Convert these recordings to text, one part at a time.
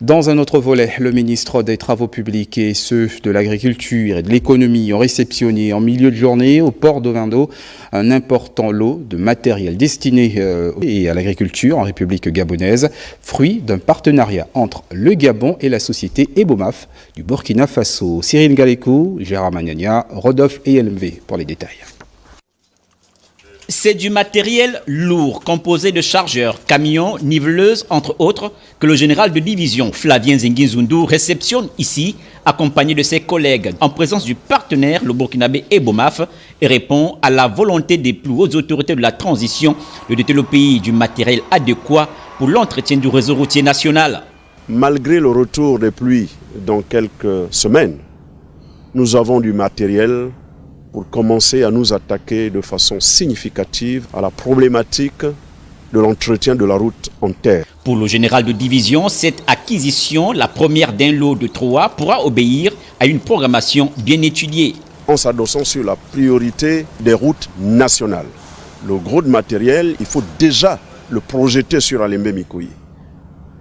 Dans un autre volet, le ministre des Travaux publics et ceux de l'Agriculture et de l'Économie ont réceptionné en milieu de journée au port d'Ovendo un important lot de matériel destiné à l'agriculture en République gabonaise, fruit d'un partenariat entre le Gabon et la société Ebomaf du Burkina Faso. Cyril Galekou, Gérard Magnania, Rodolphe et LMV pour les détails. C'est du matériel lourd, composé de chargeurs, camions, niveleuses, entre autres, que le général de division Flavien Zenguizundu réceptionne ici, accompagné de ses collègues, en présence du partenaire, le burkinabé Ebomaf, et répond à la volonté des plus hautes autorités de la transition de doter le pays du matériel adéquat pour l'entretien du réseau routier national. Malgré le retour des pluies dans quelques semaines, nous avons du matériel pour commencer à nous attaquer de façon significative à la problématique de l'entretien de la route en terre. Pour le général de division, cette acquisition, la première d'un lot de 3, pourra obéir à une programmation bien étudiée. En s'adossant sur la priorité des routes nationales. Le gros de matériel, il faut déjà le projeter sur Alembe Mikoyi.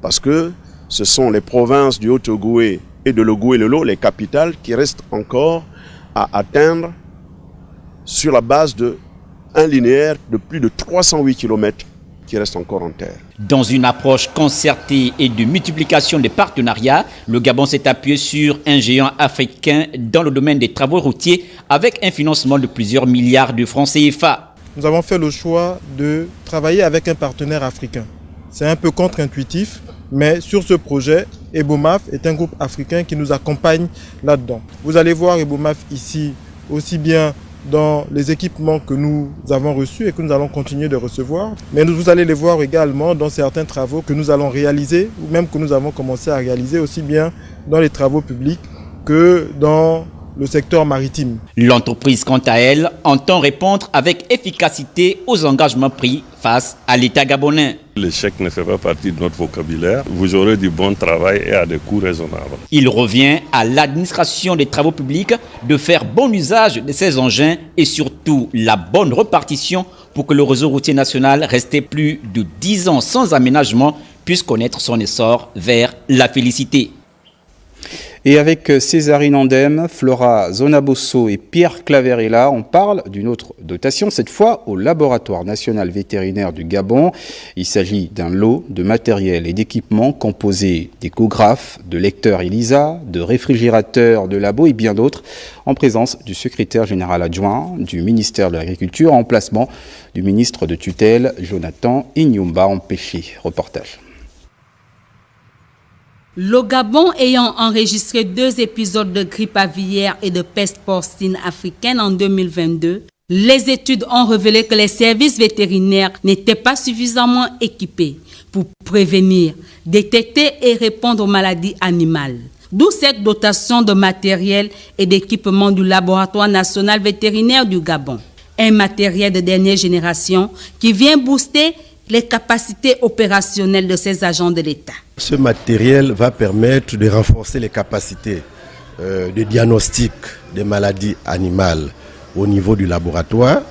Parce que ce sont les provinces du Haut-Ogooué et de l'Ogooué-Lelo, les capitales, qui restent encore à atteindre sur la base d'un linéaire de plus de 308 km qui reste encore en terre. Dans une approche concertée et de multiplication des partenariats, le Gabon s'est appuyé sur un géant africain dans le domaine des travaux routiers avec un financement de plusieurs milliards de francs CFA. Nous avons fait le choix de travailler avec un partenaire africain. C'est un peu contre-intuitif, mais sur ce projet, Ebomaf est un groupe africain qui nous accompagne là-dedans. Vous allez voir Ebomaf ici, aussi bien dans les équipements que nous avons reçus et que nous allons continuer de recevoir. Mais vous allez les voir également dans certains travaux que nous allons réaliser ou même que nous avons commencé à réaliser aussi bien dans les travaux publics que dans le secteur maritime. L'entreprise, quant à elle, entend répondre avec efficacité aux engagements pris face à l'État gabonais. L'échec ne fait pas partie de notre vocabulaire. Vous aurez du bon travail et à des coûts raisonnables. Il revient à l'administration des travaux publics de faire bon usage de ces engins et surtout la bonne répartition pour que le réseau routier national, resté plus de 10 ans sans aménagement, puisse connaître son essor vers la félicité. Et avec Césarine Andem, Flora Zonabosso et Pierre Claverella, on parle d'une autre dotation, cette fois au Laboratoire national vétérinaire du Gabon. Il s'agit d'un lot de matériel et d'équipements composé d'échographes, de lecteurs ELISA, de réfrigérateurs de labo et bien d'autres, en présence du secrétaire général adjoint du ministère de l'Agriculture, en placement du ministre de tutelle Jonathan Inyumba Empêché. Reportage. Le Gabon ayant enregistré 2 épisodes de grippe aviaire et de peste porcine africaine en 2022, les études ont révélé que les services vétérinaires n'étaient pas suffisamment équipés pour prévenir, détecter et répondre aux maladies animales. D'où cette dotation de matériel et d'équipement du Laboratoire national vétérinaire du Gabon. Un matériel de dernière génération qui vient booster les capacités opérationnelles de ces agents de l'État. Ce matériel va permettre de renforcer les capacités de diagnostic des maladies animales au niveau du laboratoire,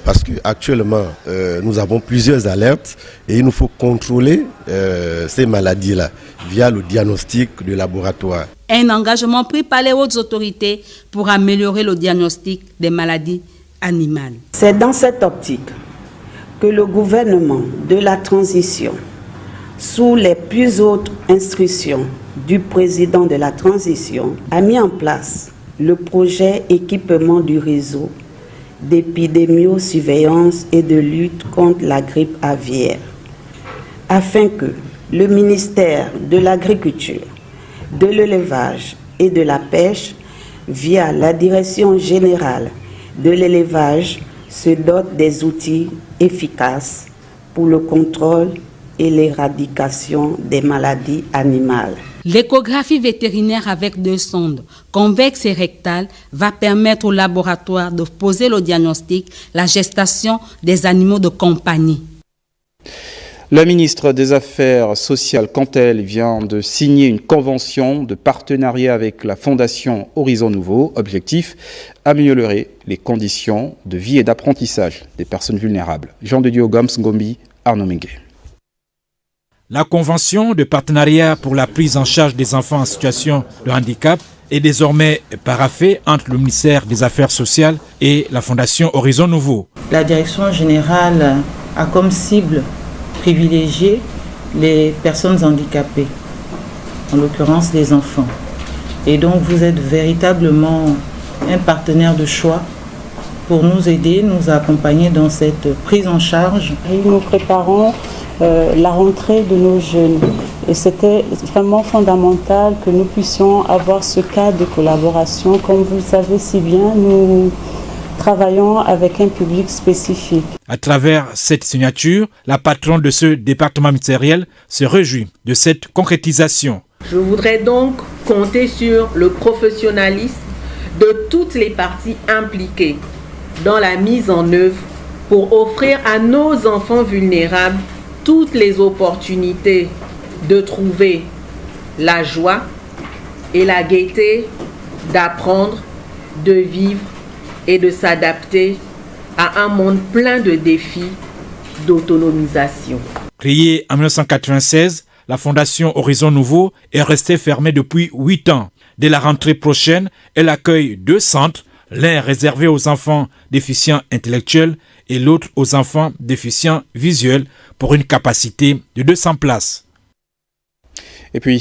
parce qu'actuellement, nous avons plusieurs alertes et il nous faut contrôler ces maladies-là via le diagnostic du laboratoire. Un engagement pris par les hautes autorités pour améliorer le diagnostic des maladies animales. C'est dans cette optique que le gouvernement de la transition, sous les plus hautes instructions du président de la transition, a mis en place le projet équipement du réseau d'épidémiosurveillance et de lutte contre la grippe aviaire, afin que le ministère de l'Agriculture, de l'Élevage et de la Pêche, via la Direction générale de l'élevage, se dote des outils efficaces pour le contrôle et l'éradication des maladies animales. L'échographie vétérinaire avec 2 sondes, convexes et rectales, va permettre au laboratoire de poser le diagnostic, la gestation des animaux de compagnie. La ministre des Affaires sociales, quant à elle, vient de signer une convention de partenariat avec la Fondation Horizon Nouveau. Objectif, améliorer les conditions de vie et d'apprentissage des personnes vulnérables. Jean de Dieu Goms Ngombi, Arnaud Mengue. La convention de partenariat pour la prise en charge des enfants en situation de handicap est désormais paraphée entre le ministère des Affaires sociales et la Fondation Horizon Nouveau. La direction générale a comme cible privilégiée les personnes handicapées, en l'occurrence les enfants. Et donc vous êtes véritablement un partenaire de choix pour nous aider, nous accompagner dans cette prise en charge. Et nous préparons la rentrée de nos jeunes. Et c'était vraiment fondamental que nous puissions avoir ce cadre de collaboration. Comme vous le savez si bien, nous travaillons avec un public spécifique. À travers cette signature, la patronne de ce département ministériel se réjouit de cette concrétisation. Je voudrais donc compter sur le professionnalisme de toutes les parties impliquées dans la mise en œuvre pour offrir à nos enfants vulnérables toutes les opportunités de trouver la joie et la gaieté d'apprendre, de vivre et de s'adapter à un monde plein de défis d'autonomisation. Créée en 1996, la Fondation Horizon Nouveau est restée fermée depuis 8 ans. Dès la rentrée prochaine, elle accueille 2 centres, l'un réservé aux enfants déficients intellectuels et l'autre aux enfants déficients visuels pour une capacité de 200 places. Et puis